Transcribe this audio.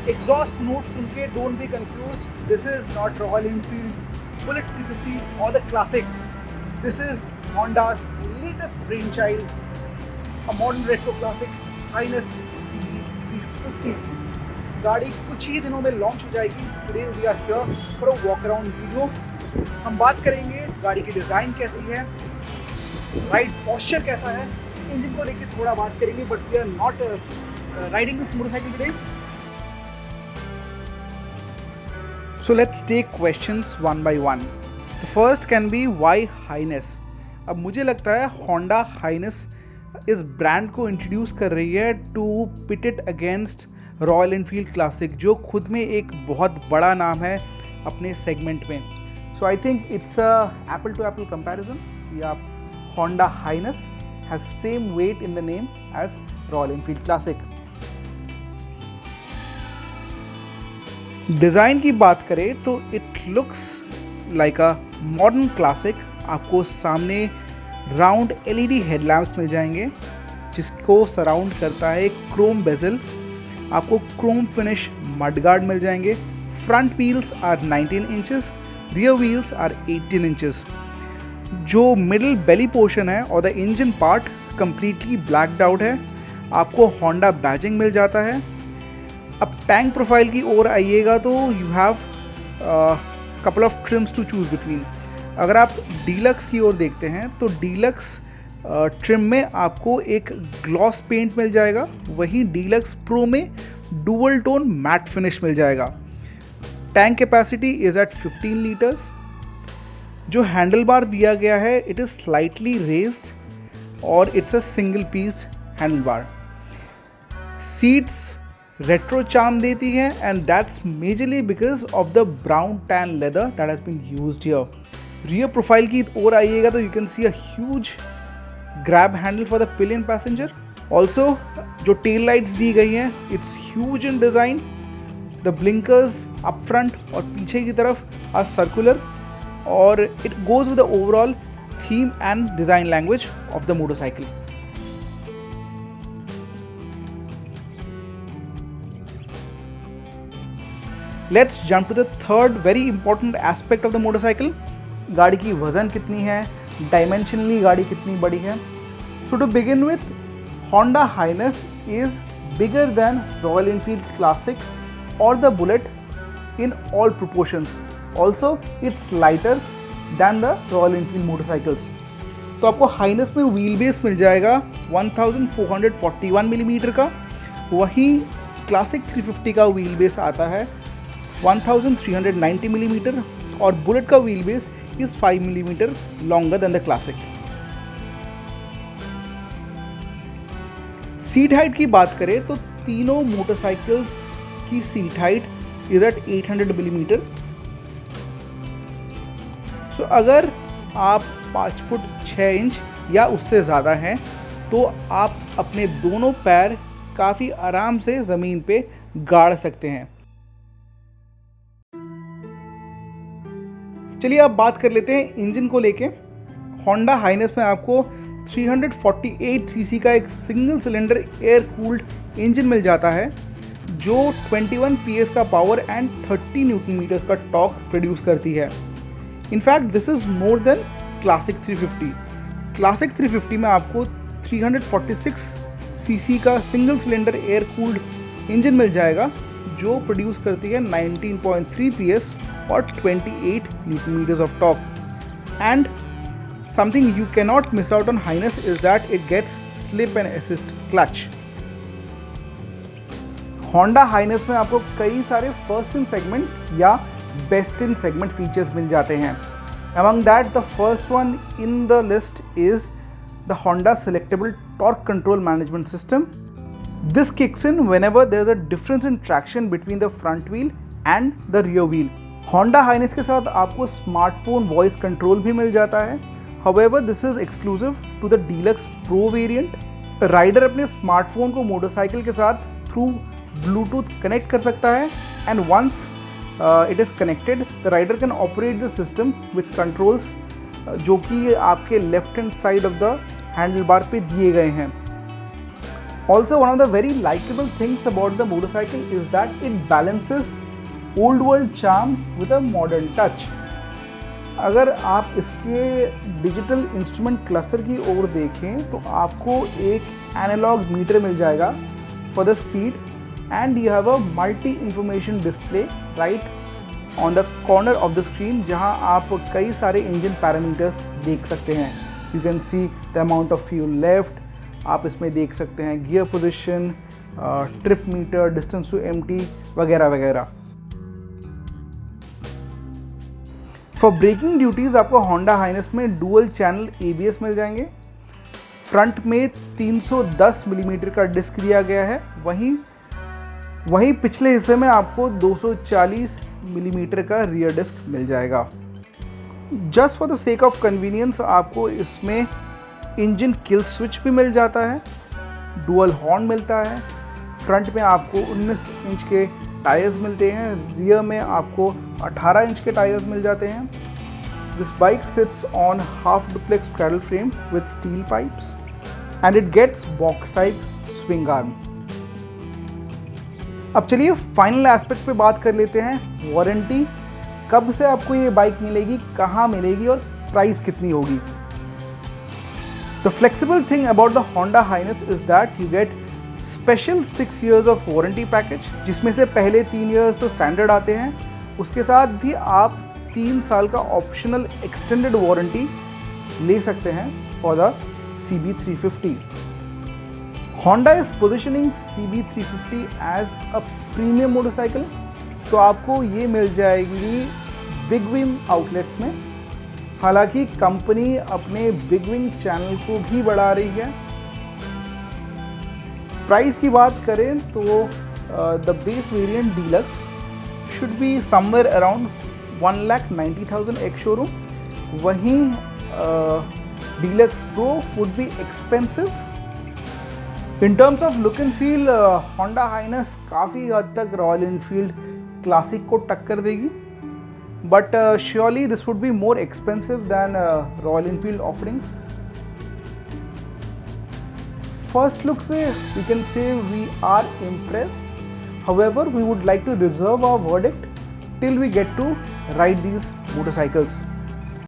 Exhaust note सुन के don't be confuse, this is not royal Enfield bullet 350 और the classic. This is Honda's latest brainchild, a modern retro classic, Highness CB350. गाड़ी कुछ ही दिनों में launch हो जाएगी. Today we are here for a walk around video. हम बात करेंगे गाड़ी की डिज़ाइन कैसी है, राइड पॉस्चर कैसा है, इंजन को लेके थोड़ा बात करेंगे. But we are not riding this motorcycle today. So let's take questions one by one. The first can be why Highness? अब मुझे लगता है Honda Highness इस ब्रांड को इंट्रोड्यूस कर रही है to pit it against Royal Enfield classic, जो खुद में एक बहुत बड़ा नाम है अपने सेगमेंट में. So I think it's a apple to apple comparison कि आप Honda Highness has same weight in the name as royal Enfield classic. Design की बात करें तो it looks like a modern classic. आपको सामने राउंड एलईडी हेडलैम्प्स मिल जाएंगे जिसको सराउंड करता है क्रोम बेजल. आपको क्रोम फिनिश मडगार्ड मिल जाएंगे. Front wheels are 19 inches, rear wheels are 18 inches. जो मिडिल बेली पोर्शन है और the engine part completely blacked out है. आपको होंडा बैजिंग मिल जाता है. अब टैंक प्रोफाइल की ओर आइएगा तो you have couple of trims to choose between. अगर आप डीलक्स की ओर देखते हैं तो डीलक्स ट्रिम में आपको एक ग्लॉस पेंट मिल जाएगा, वहीं डीलक्स प्रो में डुअल टोन मैट फिनिश मिल जाएगा. Tank capacity is at 15 litres. जो हैंडल बार दिया गया है इट इज़ स्लाइटली रेज्ड और it's a single piece handle bar. Seats retro charm देती हैं and that's majorly because of the brown tan leather that has been used here. Rear profile की ओर आइएगा तो you can see a huge grab handle for the pillion passenger. Also जो tail lights दी गई हैं it's huge in design. The blinkers up front और पीछे की तरफ आर सर्कुलर और it goes with the overall theme and design language of the motorcycle. Let's jump to the third very important aspect of the motorcycle. गाड़ी की वज़न कितनी है, डायमेंशनली गाड़ी कितनी बड़ी है. So to begin with, Honda Highness is bigger than Royal Enfield Classic or the Bullet in all proportions. Also, it's lighter than the Royal Enfield motorcycles. तो आपको Highness में व्हील बेस मिल जाएगा 1441 मिलीमीटर का, वहीं Classic 350 का wheel base आता है 1390 millimetre और बुलेट का wheel base is 5 millimetre longer than the classic. Seat height की बात करें तो तीनों मोटरसाइकिल्स की seat height is at 800 millimetre. So अगर आप 5 फुट 6 इंच या उससे ज़्यादा हैं तो आप अपने दोनों पैर काफ़ी आराम से ज़मीन पे गाड़ सकते हैं. चलिए अब बात कर लेते हैं इंजन को लेके. Honda Highness में आपको 348 सीसी का एक single cylinder air cooled engine मिल जाता है जो 21 PS का पावर एंड 30 न्यूटन मीटर्स का टॉर्क प्रोड्यूस करती है. In fact this is more than classic 350. Classic 350 में आपको 346 सीसी का single cylinder air cooled engine मिल जाएगा जो प्रोड्यूस करती है 19.3 PS और 28 Newton meters of torque. And something you cannot miss out on Highness is that it gets slip and assist clutch. Honda Highness में आपको कई सारे फर्स्ट इन सेगमेंट या बेस्ट इन सेगमेंट फीचर्स मिल जाते हैं. Among that, the first one in the list is the Honda Selectable Torque Control Management System. This kicks in whenever there is a difference in traction between the front wheel and the rear wheel. Honda Highness के साथ आपको smartphone voice control भी मिल जाता है. However, this is exclusive to the Deluxe Pro variant. Rider अपने smartphone को motorcycle के साथ थ्रू ब्लूटूथ कनेक्ट कर सकता है and once it is connected, the rider can operate the system with controls जो कि आपके left hand side of the handle bar पे दिए गए हैं। Also one of the very likeable things about the motorcycle is that it balances old world charm with a modern touch. अगर आप इसके डिजिटल इंस्ट्रूमेंट क्लस्टर की ओर देखें तो आपको एक एनालॉग मीटर मिल जाएगा for the speed, and you have a multi information display right on the corner of the screen, जहां आप कई सारे इंजन पैरामीटर्स देख सकते हैं। You can see the amount of fuel left, आप इसमें देख सकते हैं gear position, trip meter, distance to empty वगैरह वगैरह। फॉर ब्रेकिंग ड्यूटीज़ आपको होंडा हाइनेस में डुअल चैनल ABS मिल जाएंगे। फ्रंट में 310 मिलीमीटर का डिस्क दिया गया है, वहीं पिछले हिस्से में आपको 240 मिलीमीटर का रियर डिस्क मिल जाएगा। Just for the sake of convenience आपको इसमें इंजन किल स्विच भी मिल जाता है, डुअल हॉर्न मिलता है। फ्रंट में आपको 19 इंच के टायर्स मिलते हैं, रियर में आपको 18 इंच के टायर्स मिल जाते हैं। This bike sits on half duplex cradle frame with steel pipes and it gets box type swing arm. अब चलिए फाइनल एस्पेक्ट पे बात कर लेते हैं। वारंटी, कब से आपको ये बाइक मिलेगी, कहाँ मिलेगी और प्राइस कितनी होगी। The flexible thing about the Honda Highness is that you get special 6 years of warranty package, जिसमें से पहले 3 years तो स्टैंडर्ड आते हैं, उसके साथ भी आप 3 साल का ऑप्शनल एक्सटेंडेड वारंटी ले सकते हैं for the CB350। Honda is positioning CB350 as a premium motorcycle, तो आपको ये मिल जाएगी बिग विंग आउटलेट्स में। हालांकि कंपनी अपने बिग विंग चैनल को भी बढ़ा रही है। प्राइस की बात करें तो the base variant deluxe should be somewhere around 1,90,000 ex showroom, वहीं deluxe pro would be expensive. In terms of look and feel Honda Highness काफ़ी हद तक रॉयल एनफील्ड क्लासिक को टक्कर देगी, but surely this would be more expensive than Royal Enfield offerings. First look से we can say we are impressed. However, we would like to reserve our verdict till we get to ride these motorcycles.